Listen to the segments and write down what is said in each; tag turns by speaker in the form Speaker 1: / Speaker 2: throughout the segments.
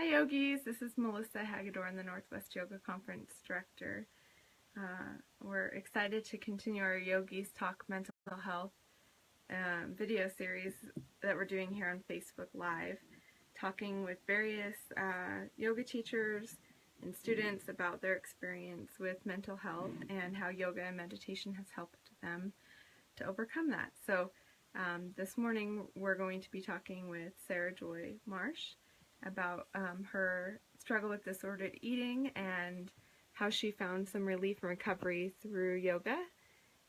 Speaker 1: yogis, this is Melissa Hagedorn, the Northwest Yoga Conference Director. We're excited to continue our Yogis Talk Mental Health video series that we're doing here on Facebook Live, talking with various yoga teachers and students about their experience with mental health and how yoga and meditation has helped them to overcome that. So this morning we're going to be talking with Sarahjoy Marsh about her struggle with disordered eating and how she found some relief and recovery through yoga.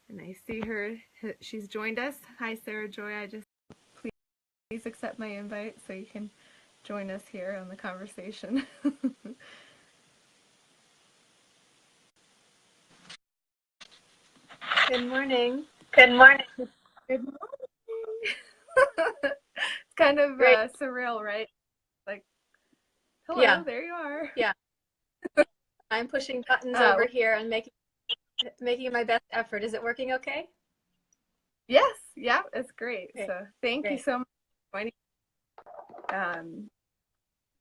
Speaker 1: And I see her, she's joined us. Hi Sarahjoy, please accept my invite so you can join us here on the conversation.
Speaker 2: Good morning.
Speaker 1: Good morning. Good morning. It's kind of surreal, right? Like, hello,
Speaker 2: yeah.
Speaker 1: There you are.
Speaker 2: Yeah. I'm pushing buttons over here and making my best effort. Is it working okay?
Speaker 1: Yes, yeah, it's great.
Speaker 2: Okay.
Speaker 1: So thank you so much for joining.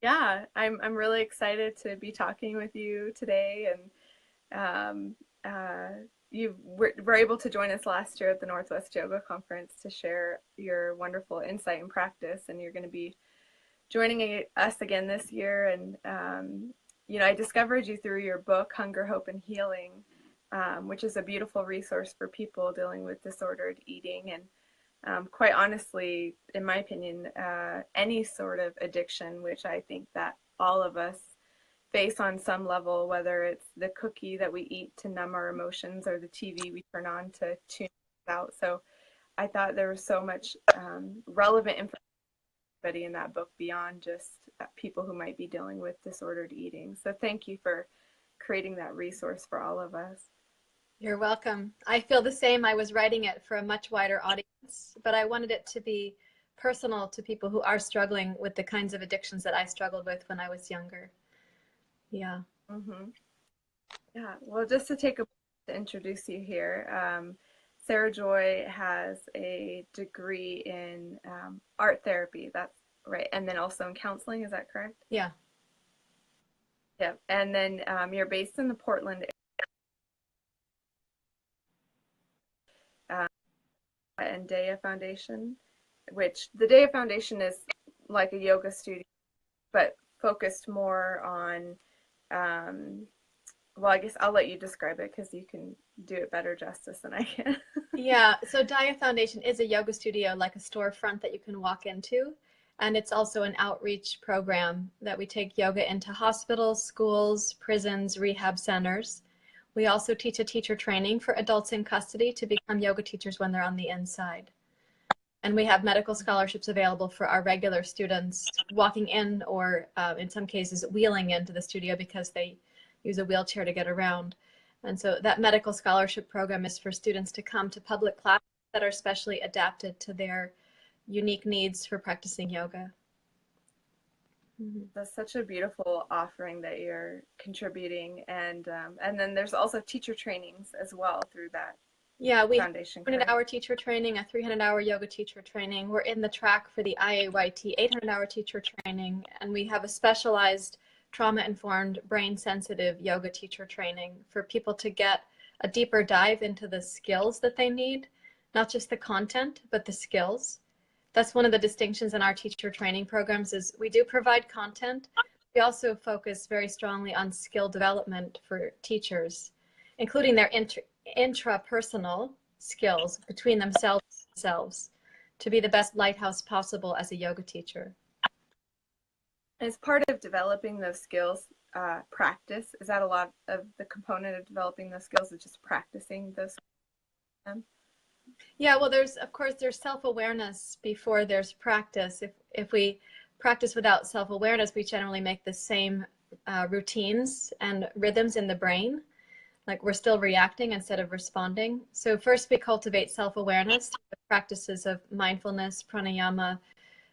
Speaker 1: Yeah, I'm really excited to be talking with you today, and you were able to join us last year at the Northwest Yoga Conference to share your wonderful insight and practice, and you're going to be joining us again this year. And you know, I discovered you through your book, Hunger, Hope, and Healing, which is a beautiful resource for people dealing with disordered eating. And quite honestly, in my opinion, any sort of addiction, which I think that all of us face on some level, whether it's the cookie that we eat to numb our emotions or the TV we turn on to tune out. So I thought there was so much relevant information in that book beyond just people who might be dealing with disordered eating. So thank you for creating that resource for all of us.
Speaker 2: You're welcome. I feel the same. I was writing it for a much wider audience, but I wanted it to be personal to people who are struggling with the kinds of addictions that I struggled with when I was younger. Yeah.
Speaker 1: Mm-hmm. Yeah. Well, just to take a moment to introduce you here, Sarahjoy has a degree in art therapy. That's right. And then also in counseling. Is that correct?
Speaker 2: Yeah.
Speaker 1: Yeah. And then you're based in the Portland area, and Daya Foundation, which the Daya Foundation is like a yoga studio, but focused more on well, I guess I'll let you describe it because you can do it better justice than I can.
Speaker 2: Yeah, so Daya Foundation is a yoga studio, like a storefront that you can walk into. And it's also an outreach program that we take yoga into hospitals, schools, prisons, rehab centers. We also teach a teacher training for adults in custody to become yoga teachers when they're on the inside. And we have medical scholarships available for our regular students walking in or in some cases wheeling into the studio because they use a wheelchair to get around. And so that medical scholarship program is for students to come to public classes that are specially adapted to their unique needs for practicing yoga.
Speaker 1: That's such a beautiful offering that you're contributing, and then there's also teacher trainings as well through that.
Speaker 2: Yeah, we
Speaker 1: foundation,
Speaker 2: have a 300-hour teacher training, a 300-hour yoga teacher training. We're in the track for the IAYT 800-hour teacher training, and we have a specialized trauma-informed, brain-sensitive yoga teacher training for people to get a deeper dive into the skills that they need, not just the content, but the skills. That's one of the distinctions in our teacher training programs is we do provide content. We also focus very strongly on skill development for teachers, including their intrapersonal skills between themselves to be the best lighthouse possible as a yoga teacher.
Speaker 1: As part of developing those skills, practice, is that a lot of the component of developing those skills, is just practicing those skills?
Speaker 2: Yeah, well, of course there's self-awareness before there's practice. If we practice without self-awareness, we generally make the same routines and rhythms in the brain. Like we're still reacting instead of responding. So first we cultivate self-awareness through the practices of mindfulness, pranayama.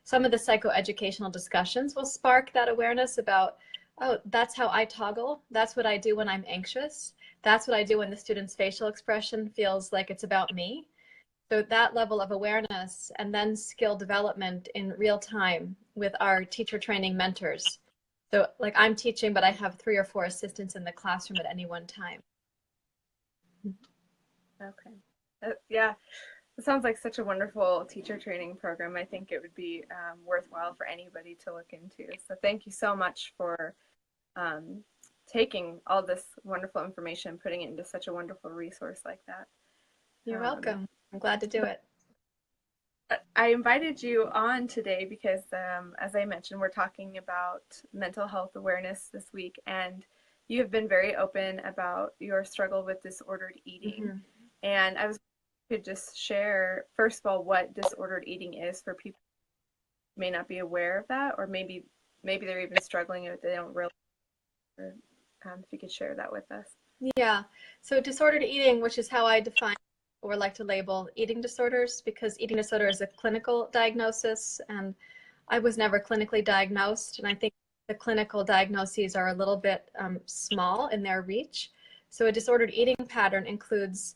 Speaker 2: Some of the psychoeducational discussions will spark that awareness about, oh, that's how I toggle. That's what I do when I'm anxious. That's what I do when the student's facial expression feels like it's about me. So that level of awareness and then skill development in real time with our teacher training mentors So like I'm teaching, but I have 3 or 4 assistants in the classroom at any one time.
Speaker 1: Okay. Yeah, it sounds like such a wonderful teacher training program. I think it would be worthwhile for anybody to look into. So thank you so much for um, taking all this wonderful information, putting it into such a wonderful resource like that.
Speaker 2: You're
Speaker 1: Um,
Speaker 2: welcome. I'm glad to do it.
Speaker 1: I invited you on today because, as I mentioned, we're talking about mental health awareness this week, and you have been very open about your struggle with disordered eating.
Speaker 2: Mm-hmm.
Speaker 1: And I was could just share, first of all, what disordered eating is for people who may not be aware of that, or maybe they're even struggling with it, they don't realize. If you could share that with us.
Speaker 2: Yeah. So disordered eating, which is how I define or like to label eating disorders, because eating disorder is a clinical diagnosis, and I was never clinically diagnosed. And I think the clinical diagnoses are a little bit small in their reach. So a disordered eating pattern includes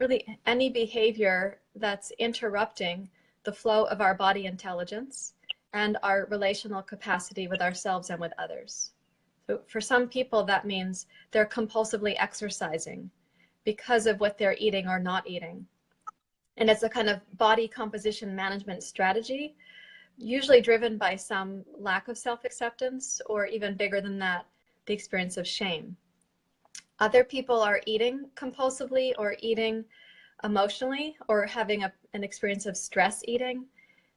Speaker 2: really any behavior that's interrupting the flow of our body intelligence and our relational capacity with ourselves and with others. So for some people, that means they're compulsively exercising because of what they're eating or not eating. And it's a kind of body composition management strategy, usually driven by some lack of self-acceptance, or even bigger than that, the experience of shame. Other people are eating compulsively or eating emotionally or having an experience of stress eating.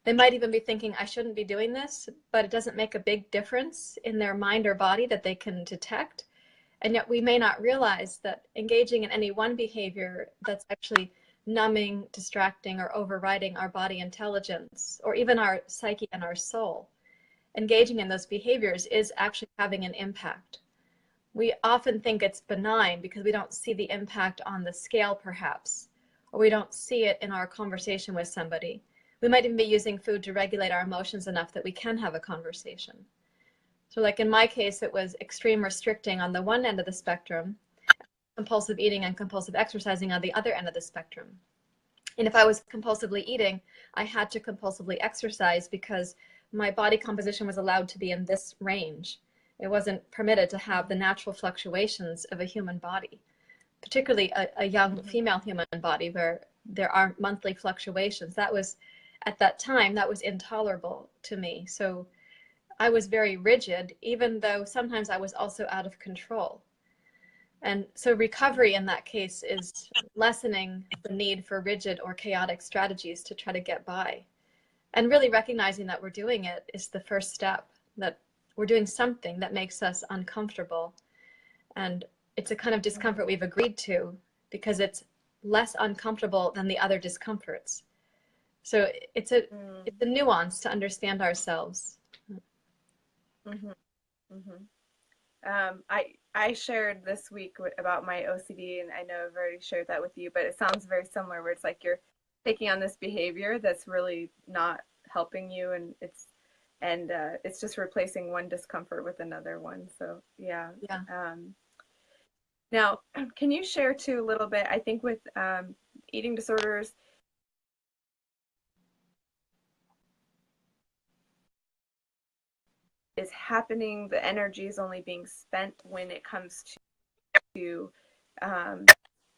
Speaker 2: They might even be thinking, I shouldn't be doing this, but it doesn't make a big difference in their mind or body that they can detect. And yet we may not realize that engaging in any one behavior that's actually numbing, distracting, or overriding our body intelligence, or even our psyche and our soul, engaging in those behaviors is actually having an impact. We often think it's benign because we don't see the impact on the scale, perhaps, or we don't see it in our conversation with somebody. We might even be using food to regulate our emotions enough that we can have a conversation. So like in my case, it was extreme restricting on the one end of the spectrum, compulsive eating and compulsive exercising on the other end of the spectrum. And if I was compulsively eating, I had to compulsively exercise because my body composition was allowed to be in this range. It wasn't permitted to have the natural fluctuations of a human body, particularly a young female human body where there are monthly fluctuations. That was, at that time, that was intolerable to me. So I was very rigid, even though sometimes I was also out of control. And so recovery in that case is lessening the need for rigid or chaotic strategies to try to get by. And really recognizing that we're doing it is the first step, that we're doing something that makes us uncomfortable. And it's a kind of discomfort we've agreed to because it's less uncomfortable than the other discomforts. So it's a nuance to understand ourselves.
Speaker 1: Mm-hmm. Mm-hmm. I shared this week about my OCD, and I know I've already shared that with you, but it sounds very similar where it's like you're taking on this behavior that's really not helping you, and it's just replacing one discomfort with another one. So yeah.
Speaker 2: Yeah.
Speaker 1: Now, can you share too a little bit? I think with eating disorders, is happening, the energy is only being spent when it comes to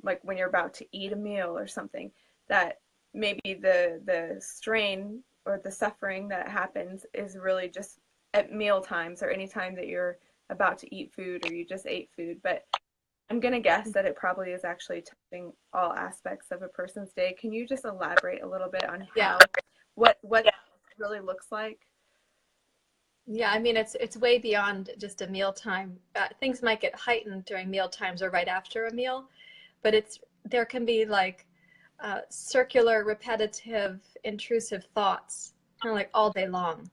Speaker 1: like when you're about to eat a meal or something, that maybe the strain or the suffering that happens is really just at meal times or any time that you're about to eat food or you just ate food. But I'm going to guess that it probably is actually touching all aspects of a person's day. Can you just elaborate a little bit on how what really looks like?
Speaker 2: Yeah, I mean, it's way beyond just a mealtime. Things might get heightened during meal times or right after a meal, but there can be like circular, repetitive, intrusive thoughts, kind of like all day long.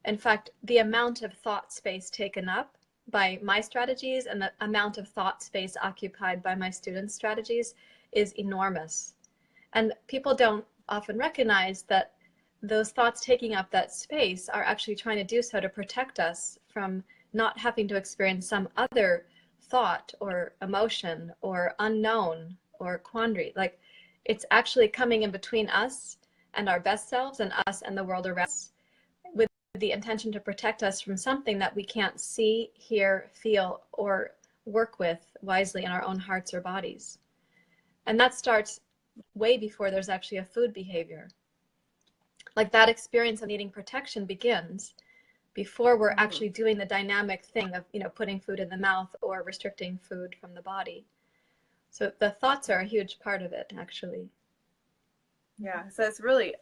Speaker 2: In fact, the amount of thought space taken up by my strategies and the amount of thought space occupied by my students' strategies is enormous. And people don't often recognize that those thoughts taking up that space are actually trying to do so to protect us from not having to experience some other thought or emotion or unknown or quandary. Like it's actually coming in between us and our best selves and us and the world around us with the intention to protect us from something that we can't see, hear, feel, or work with wisely in our own hearts or bodies. And that starts way before there's actually a food behavior. Like that experience of needing protection begins before we're actually doing the dynamic thing of, putting food in the mouth or restricting food from the body. So the thoughts are a huge part of it, actually.
Speaker 1: Yeah, so it's really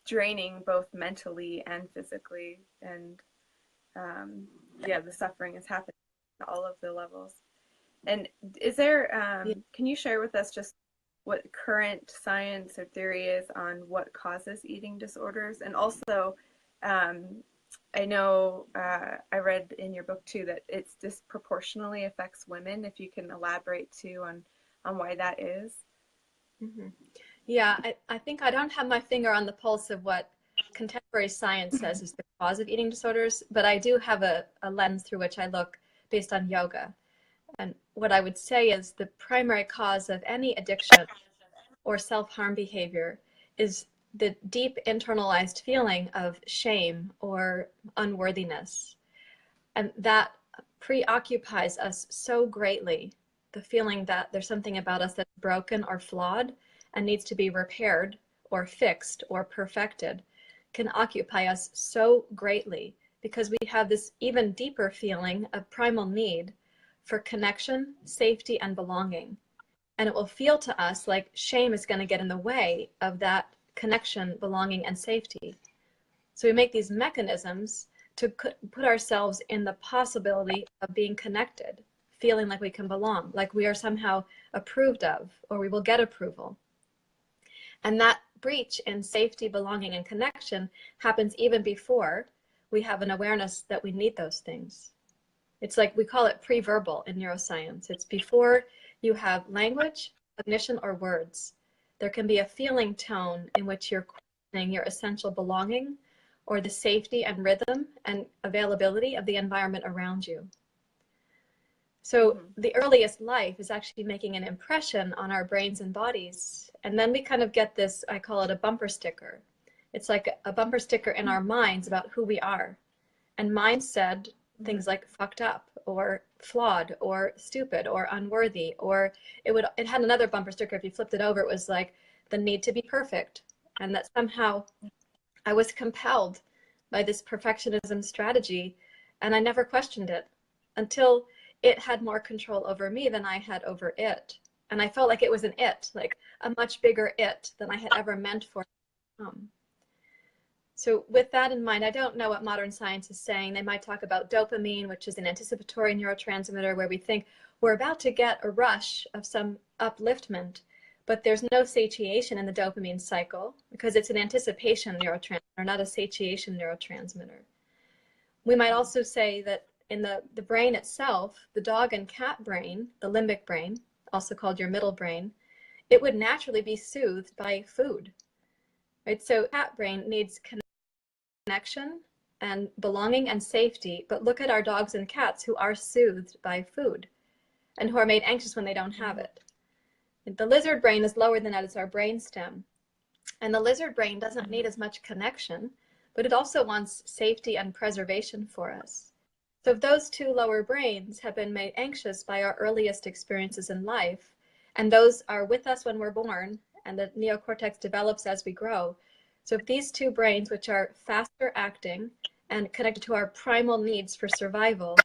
Speaker 1: draining both mentally and physically, and yeah, the suffering is happening at all of the levels. And is there, can you share with us just what current science or theory is on what causes eating disorders? And also, I know I read in your book too that it's disproportionately affects women. If you can elaborate too on why that is.
Speaker 2: Mm-hmm. Yeah, I think I don't have my finger on the pulse of what contemporary science says is the cause of eating disorders, but I do have a lens through which I look based on yoga. And what I would say is the primary cause of any addiction or self-harm behavior is the deep internalized feeling of shame or unworthiness. And that preoccupies us so greatly, the feeling that there's something about us that's broken or flawed and needs to be repaired or fixed or perfected, can occupy us so greatly because we have this even deeper feeling of primal need for connection, safety, and belonging. And it will feel to us like shame is going to get in the way of that connection, belonging, and safety. So we make these mechanisms to put ourselves in the possibility of being connected, feeling like we can belong, like we are somehow approved of, or we will get approval. And that breach in safety, belonging, and connection happens even before we have an awareness that we need those things. It's like we call it pre-verbal in neuroscience. It's before you have language, cognition, or words. There can be a feeling tone in which you're questioning your essential belonging or the safety and rhythm and availability of the environment around you. So the earliest life is actually making an impression on our brains and bodies. And then we kind of get this, I call it a bumper sticker. It's like a bumper sticker in our minds about who we are. And mine said things like fucked up or flawed or stupid or unworthy, or it had another bumper sticker. If you flipped it over, it was like the need to be perfect. And that somehow I was compelled by this perfectionism strategy, and I never questioned it until it had more control over me than I had over it. And I felt like it was an it, like a much bigger it than I had ever meant for it to come. So with that in mind, I don't know what modern science is saying. They might talk about dopamine, which is an anticipatory neurotransmitter where we think we're about to get a rush of some upliftment, but there's no satiation in the dopamine cycle because it's an anticipation neurotransmitter, not a satiation neurotransmitter. We might also say that in the brain itself, the dog and cat brain, the limbic brain, also called your middle brain, it would naturally be soothed by food, right? So cat brain needs connection and belonging and safety, but look at our dogs and cats who are soothed by food and who are made anxious when they don't have it. The lizard brain is lower than that. It's our brain stem. And the lizard brain doesn't need as much connection, but it also wants safety and preservation for us. So if those two lower brains have been made anxious by our earliest experiences in life, and those are with us when we're born, and the neocortex develops as we grow. So if these two brains, which are faster acting and connected to our primal needs for survival,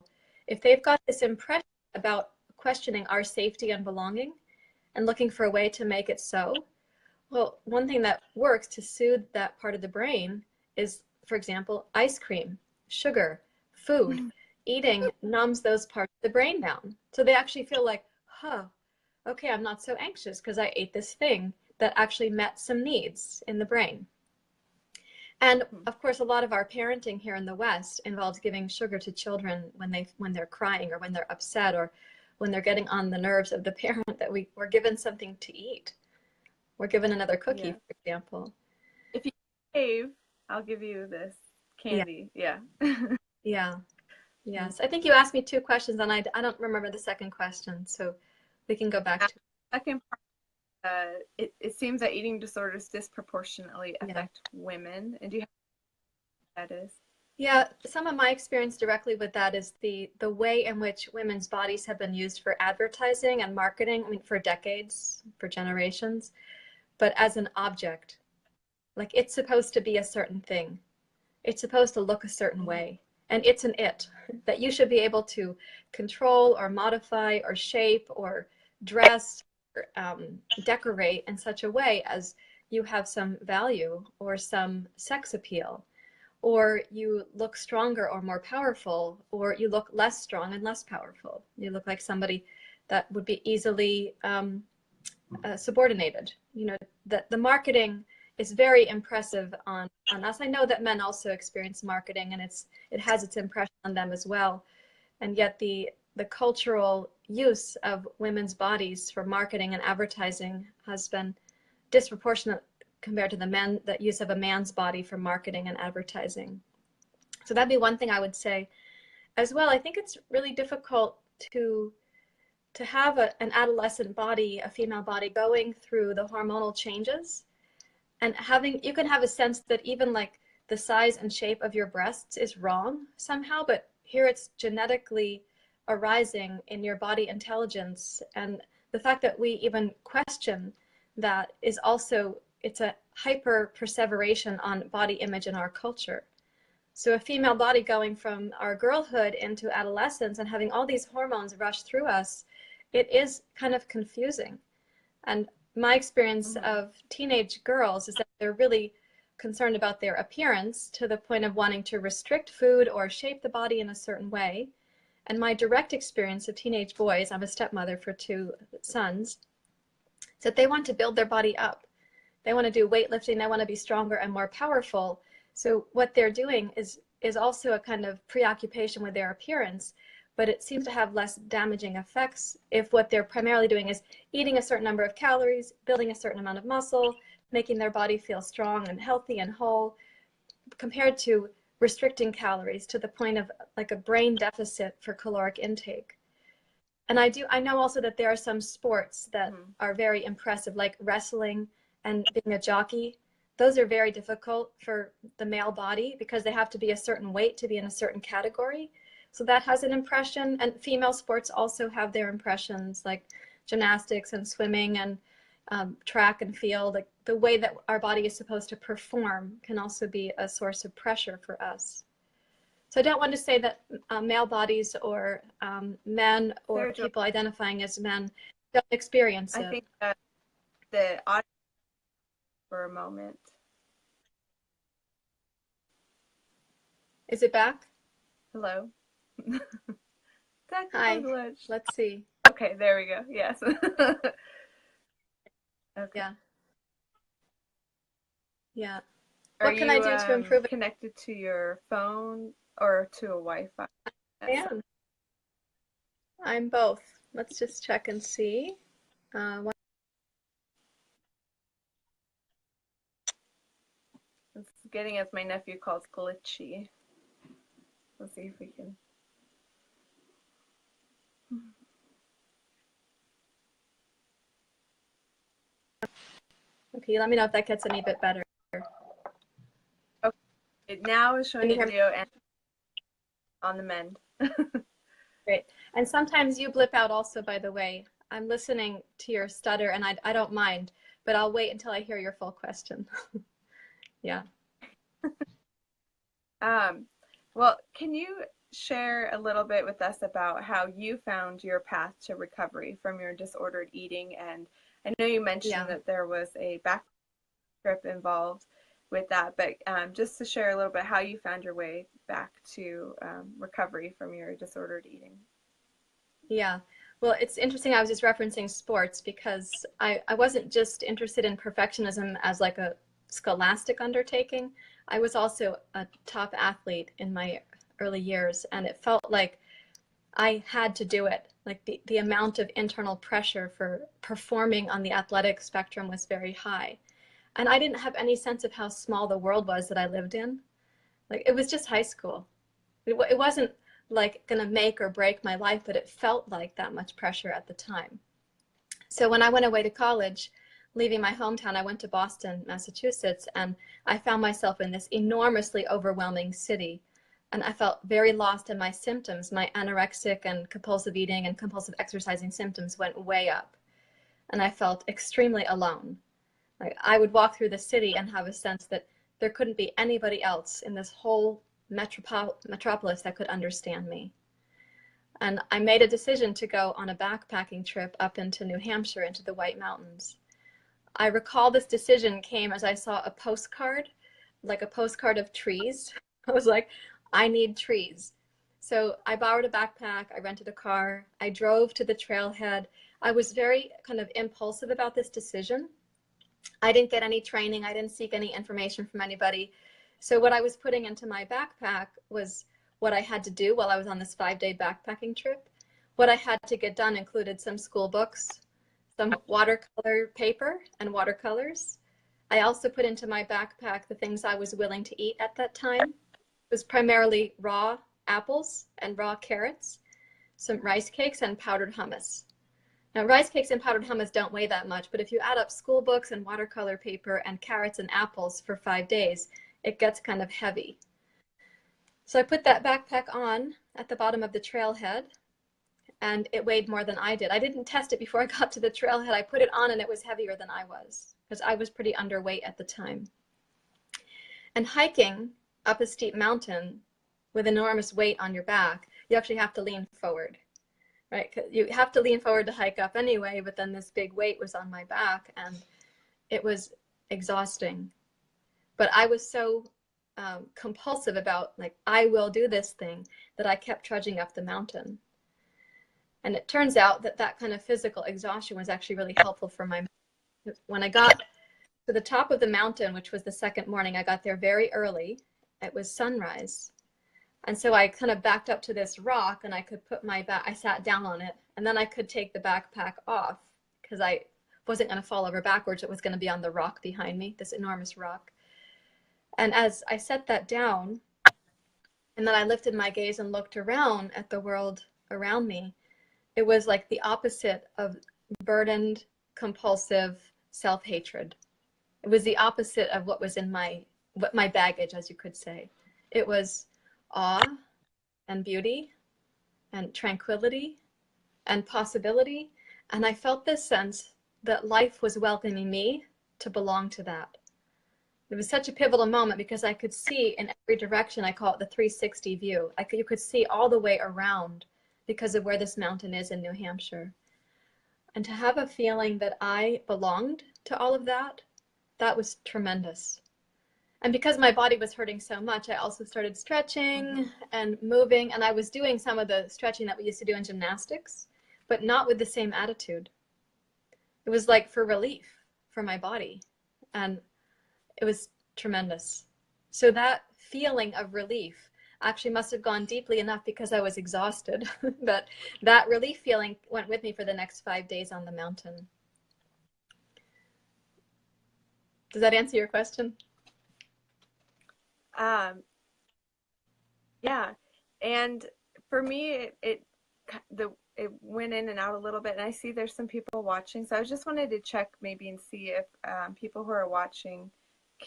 Speaker 2: if they've got this impression about questioning our safety and belonging and looking for a way to make it so, well, one thing that works to soothe that part of the brain is, for example, ice cream, sugar, food. Eating numbs those parts of the brain down. So they actually feel like, huh, okay, I'm not so anxious because I ate this thing that actually met some needs in the brain. And of course, a lot of our parenting here in the West involves giving sugar to children when they're crying or when they're upset or when they're getting on the nerves of the parent that we're given something to eat. We're given another cookie, for example.
Speaker 1: If you behave, I'll give you this candy. Yeah.
Speaker 2: Yeah. Yes. I think you asked me two questions and I don't remember the second question, so we can go back to it.
Speaker 1: Second part, it seems that eating disorders disproportionately affect women. And do you that is.
Speaker 2: Yeah, some of my experience directly with that is the way in which women's bodies have been used for advertising and marketing, I mean, for decades, for generations, but as an object. Like it's supposed to be a certain thing. It's supposed to look a certain
Speaker 1: Mm-hmm.
Speaker 2: way. And it's an it that you should be able to control or modify or shape or dress or decorate in such a way as you have some value or some sex appeal, or you look stronger or more powerful, or you look less strong and less powerful. You look like somebody that would be easily subordinated. You know, the marketing is very impressive on us. I know that men also experience marketing, and it has its impression on them as well. And yet the cultural use of women's bodies for marketing and advertising has been disproportionate compared to the use of a man's body for marketing and advertising. So that'd be one thing I would say. As well, I think it's really difficult to have an adolescent body, a female body, going through the hormonal changes and you can have a sense that even like the size and shape of your breasts is wrong somehow, but here it's genetically arising in your body intelligence. And the fact that we even question that is also, it's a hyper perseveration on body image in our culture. So a female body going from our girlhood into adolescence and having all these hormones rush through us, it is kind of confusing. And my experience
Speaker 1: Mm-hmm.
Speaker 2: of teenage girls is that they're really concerned about their appearance to the point of wanting to restrict food or shape the body in a certain way. And my direct experience of teenage boys, I'm a stepmother for two sons, is that they want to build their body up. They want to do weightlifting, they want to be stronger and more powerful. So what they're doing is also a kind of preoccupation with their appearance, but it seems to have less damaging effects if what they're primarily doing is eating a certain number of calories, building a certain amount of muscle, making their body feel strong and healthy and whole, compared to restricting calories to the point of like a brain deficit for caloric intake. And I know also that there are some sports that
Speaker 1: Mm-hmm.
Speaker 2: are very impressive, like wrestling and being a jockey. Those are very difficult for the male body because they have to be a certain weight to be in a certain category. So that has an impression. And female sports also have their impressions, like gymnastics and swimming and track and field. Like the way that our body is supposed to perform can also be a source of pressure for us. So I don't want to say that male bodies or men or
Speaker 1: Sarah Joy,
Speaker 2: people identifying as men don't experience
Speaker 1: I
Speaker 2: it.
Speaker 1: think that the audio for a moment.
Speaker 2: Is it back?
Speaker 1: Hello. Technical
Speaker 2: Hi.
Speaker 1: glitch.
Speaker 2: Let's see.
Speaker 1: Okay, there we go. Yes. Okay.
Speaker 2: Yeah. Yeah.
Speaker 1: Are
Speaker 2: What can I
Speaker 1: you
Speaker 2: do to improve it?
Speaker 1: connected to your phone or to a Wi-Fi?
Speaker 2: Man, I'm both. Let's just check and see. What,
Speaker 1: It's getting, as my nephew calls, glitchy. Let's see if we can.
Speaker 2: okay, let me know if that gets any bit better.
Speaker 1: Okay, it now is
Speaker 2: Can
Speaker 1: showing
Speaker 2: you
Speaker 1: a
Speaker 2: hear me?
Speaker 1: video and on the mend.
Speaker 2: Great. And sometimes you blip out also, by the way. I'm listening to your stutter and I don't mind, but I'll wait until I hear your full question. Yeah.
Speaker 1: Well, can you share a little bit with us about how you found your path to recovery from your disordered eating? And I know you mentioned
Speaker 2: Yeah.
Speaker 1: that there was a back trip involved with that, but just to share a little bit how you found your way back to recovery from your disordered eating.
Speaker 2: Yeah. Well, it's interesting. I was just referencing sports because I wasn't just interested in perfectionism as like a scholastic undertaking. I was also a top athlete in my early years, and it felt like I had to do it. Like the amount of internal pressure for performing on the athletic spectrum was very high. And I didn't have any sense of how small the world was that I lived in. Like it was just high school. It wasn't like going to make or break my life, but it felt like that much pressure at the time. So when I went away to college, leaving my hometown, I went to Boston, Massachusetts, and I found myself in this enormously overwhelming city. And I felt very lost in my symptoms. My anorexic and compulsive eating and compulsive exercising symptoms went way up. And I felt extremely alone. Like I would walk through the city and have a sense that there couldn't be anybody else in this whole metropolis that could understand me. And I made a decision to go on a backpacking trip up into New Hampshire, into the White Mountains. I recall this decision came as I saw a postcard, like a postcard of trees. I was like, I need trees. So I borrowed a backpack, I rented a car, I drove to the trailhead. I was very kind of impulsive about this decision. I didn't get any training, I didn't seek any information from anybody. So what I was putting into my backpack was what I had to do while I was on this 5-day backpacking trip. What I had to get done included some school books, some watercolor paper and watercolors. I also put into my backpack the things I was willing to eat at that time. It was primarily raw apples and raw carrots, some rice cakes and powdered hummus. Now, rice cakes and powdered hummus don't weigh that much, but if you add up school books and watercolor paper and carrots and apples for 5 days, it gets kind of heavy. So I put that backpack on at the bottom of the trailhead, and it weighed more than I did. I didn't test it before I got to the trailhead. I put it on and it was heavier than I was, because I was pretty underweight at the time. And hiking up a steep mountain with enormous weight on your back, you actually have to lean forward, right? You have to lean forward to hike up anyway, but then this big weight was on my back and it was exhausting. But I was so compulsive about, like, I will do this thing, that I kept trudging up the mountain. And it turns out that that kind of physical exhaustion was actually really helpful for my mind. When I got to the top of the mountain, which was the second morning, I got there very early. It was sunrise. And so I kind of backed up to this rock and I could put my back, I sat down on it, and then I could take the backpack off because I wasn't going to fall over backwards. It was going to be on the rock behind me, this enormous rock. And as I set that down, and then I lifted my gaze and looked around at the world around me, it was like the opposite of burdened, compulsive self-hatred. It was the opposite of what was in my baggage, as you could say. It was awe and beauty and tranquility and possibility. And I felt this sense that life was welcoming me to belong to that. It was such a pivotal moment because I could see in every direction. I call it the 360 view. You could see all the way around because of where this mountain is in New Hampshire. And to have a feeling that I belonged to all of that, that was tremendous. And because my body was hurting so much, I also started stretching and moving. And I was doing some of the stretching that we used to do in gymnastics, but not with the same attitude. It was like for relief for my body. And it was tremendous. So that feeling of relief actually must have gone deeply enough because I was exhausted. But that relief feeling went with me for the next 5 days on the mountain. Does that answer your question?
Speaker 1: Yeah, and for me, it went in and out a little bit, and I see there's some people watching, so I just wanted to check maybe and see if people who are watching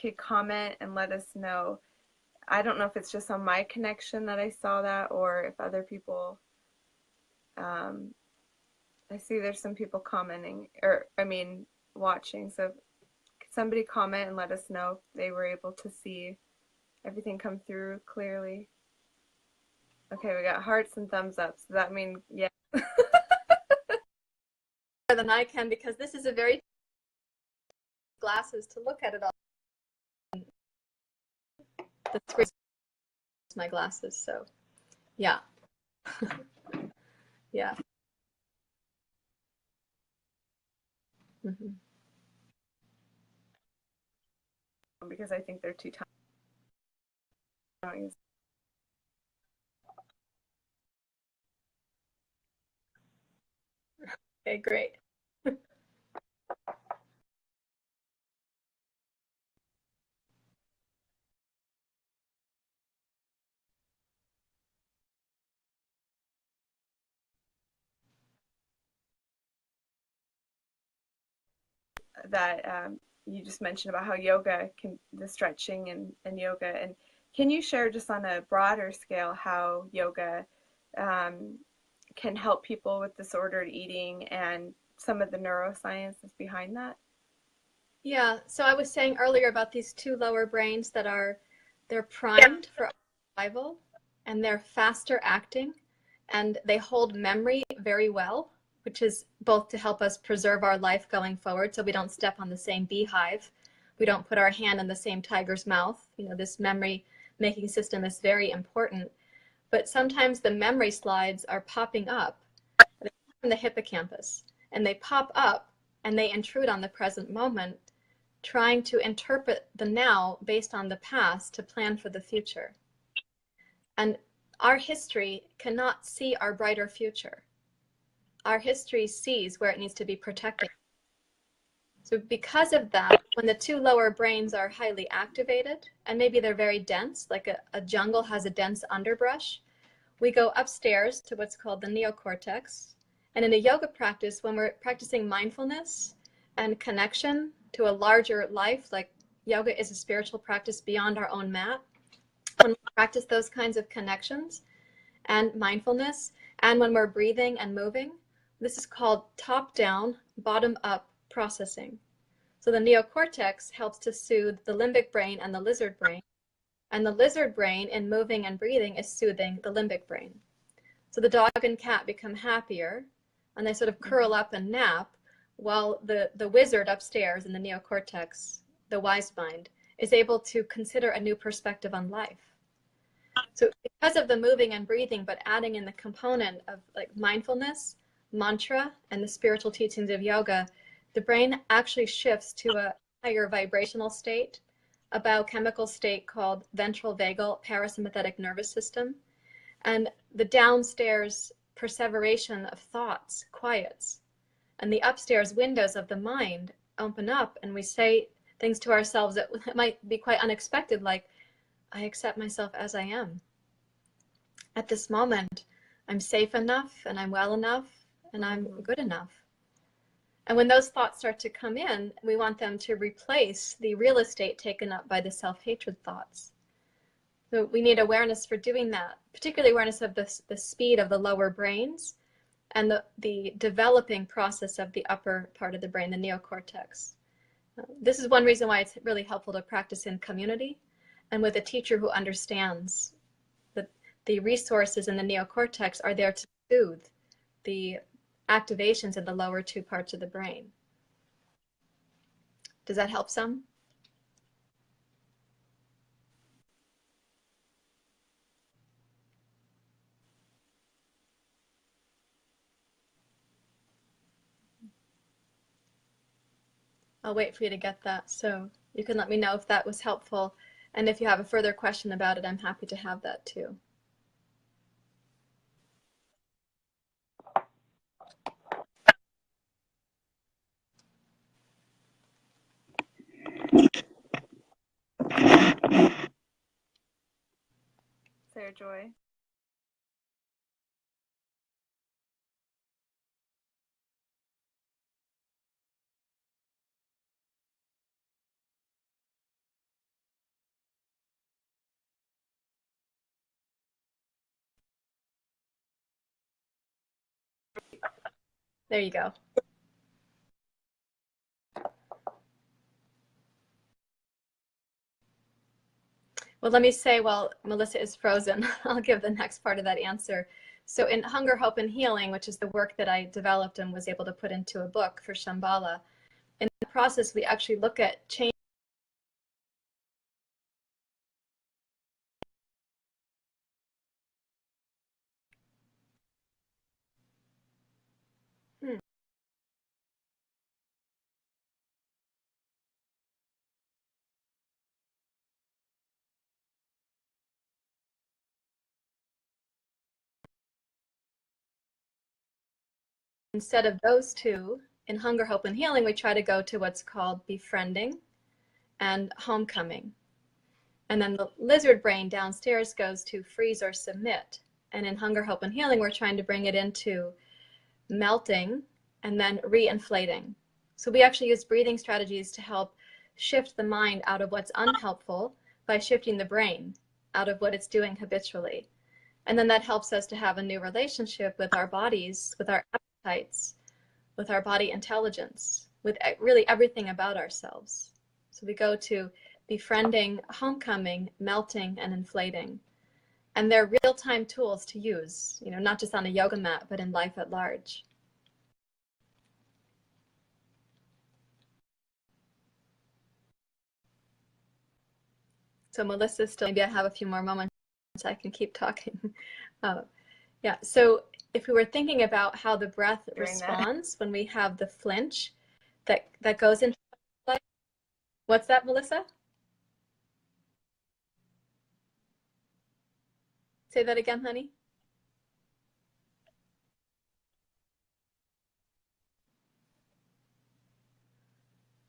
Speaker 1: could comment and let us know. I don't know if it's just on my connection that I saw that, or if other people. I see there's some people commenting, or I mean watching. So could somebody comment and let us know if they were able to see everything come through clearly? Okay, we got hearts and thumbs up. So that means yeah.
Speaker 2: Better than I can, because this is a very glasses to look at it all. The screen is my glasses, so yeah. Yeah. Mm-hmm.
Speaker 1: Because I think they're too tiny.
Speaker 2: Okay, great.
Speaker 1: that you just mentioned about how yoga can, the stretching and yoga. And can you share just on a broader scale how yoga can help people with disordered eating and some of the neuroscience that's behind that?
Speaker 2: Yeah, so I was saying earlier about these two lower brains that they're primed for survival, and they're faster acting, and they hold memory very well, which is both to help us preserve our life going forward so we don't step on the same beehive, we don't put our hand in the same tiger's mouth. You know, this memory making system is very important. But sometimes the memory slides are popping up from the hippocampus, and they pop up and they intrude on the present moment, trying to interpret the now based on the past to plan for the future. And our history cannot see our brighter future. Our history sees where it needs to be protected. So because of that, when the two lower brains are highly activated, and maybe they're very dense, like a jungle has a dense underbrush, we go upstairs to what's called the neocortex. And in a yoga practice, when we're practicing mindfulness and connection to a larger life, like yoga is a spiritual practice beyond our own mat, when we practice those kinds of connections and mindfulness, and when we're breathing and moving, this is called top-down, bottom-up processing. So the neocortex helps to soothe the limbic brain and the lizard brain, and the lizard brain in moving and breathing is soothing the limbic brain. So the dog and cat become happier, and they sort of curl up and nap, while the wizard upstairs in the neocortex, the wise mind, is able to consider a new perspective on life. So because of the moving and breathing, but adding in the component of like mindfulness, mantra, and the spiritual teachings of yoga, the brain actually shifts to a higher vibrational state, a biochemical state called ventral vagal parasympathetic nervous system. And the downstairs perseveration of thoughts quiets. And the upstairs windows of the mind open up, and we say things to ourselves that might be quite unexpected, like, I accept myself as I am. At this moment, I'm safe enough, and I'm well enough, and I'm good enough. And when those thoughts start to come in, we want them to replace the real estate taken up by the self-hatred thoughts. So we need awareness for doing that, particularly awareness of the speed of the lower brains and the developing process of the upper part of the brain, the neocortex. This is one reason why it's really helpful to practice in community and with a teacher who understands that the resources in the neocortex are there to soothe the activations in the lower two parts of the brain. Does that help some? I'll wait for you to get that, so you can let me know if that was helpful. And if you have a further question about it, I'm happy to have that too.
Speaker 1: Sarahjoy.
Speaker 2: There you go. Well, let me say, while Melissa is frozen, I'll give the next part of that answer. So in Hunger, Hope, and Healing, which is the work that I developed and was able to put into a book for Shambhala, in the process, we actually look at change. Instead of those two, in Hunger, Hope, and Healing, we try to go to what's called befriending and homecoming. And then the lizard brain downstairs goes to freeze or submit. And in Hunger, Hope, and Healing, we're trying to bring it into melting and then re-inflating. So we actually use breathing strategies to help shift the mind out of what's unhelpful by shifting the brain out of what it's doing habitually. And then that helps us to have a new relationship with our bodies, with our appetites, with our body intelligence, with really everything about ourselves. So we go to befriending, homecoming, melting, and inflating. And they're real-time tools to use, not just on a yoga mat, but in life at large. So Melissa's still, maybe I have a few more moments so I can keep talking. Yeah, so if we were thinking about how the breath responds when we have the flinch that goes into life. What's that, Melissa? Say that again, honey.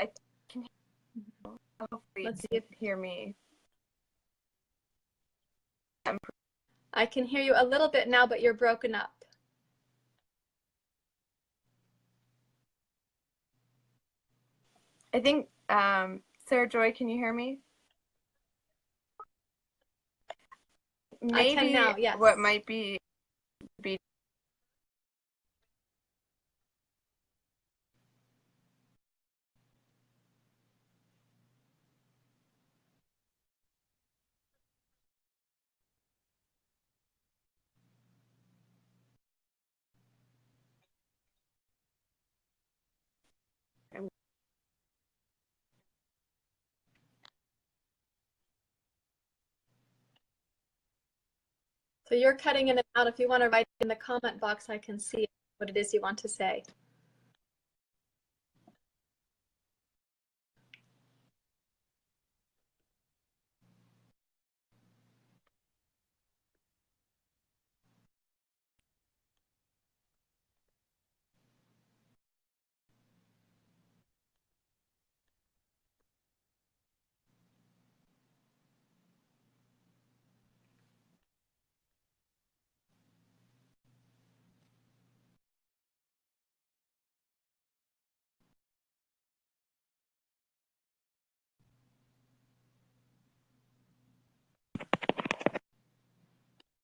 Speaker 1: I can hopefully
Speaker 2: Let's see if
Speaker 1: hear me.
Speaker 2: I can hear you a little bit now, but you're broken up.
Speaker 1: I think, Sarahjoy, can you hear me? Maybe
Speaker 2: I can now, yes.
Speaker 1: what might be
Speaker 2: So you're cutting in and out. If you want to write in the comment box, I can see what it is you want to say.